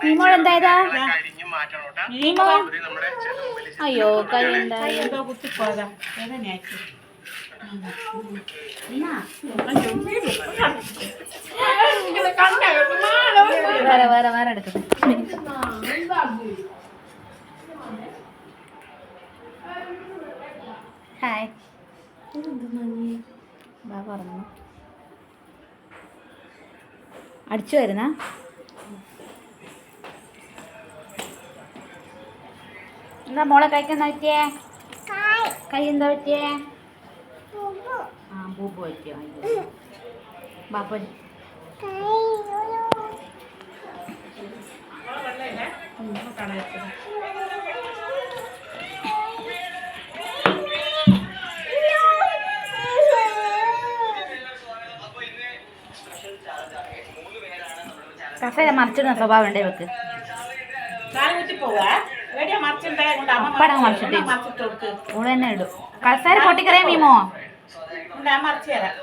മീമോൾ എന്തായതാ? മീമോ അയ്യോ കൈ എന്തായി? കുത്തിപ്പോയതാ. വേറെ വേറെ വേറെ എടുക്കട്ടെ. ഹായ് പറഞ്ഞു അടിച്ചു വരുന്ന എന്താ മോളെ കഴിക്കാൻ പറ്റിയേ? കൈ എന്താ പറ്റിയേ? ആ ബൂബ് പറ്റിയോ? ബാപ്പ കസേര മറിച്ചിടുന്ന സ്വഭാവം ഉണ്ടേ ഇവക്ക്. മറിച്ചിട്ട് ഓള് തന്നെ ഇടും. കസേര പൊട്ടിക്കറിയാം മീമോ. മറിച്ചു തരാം.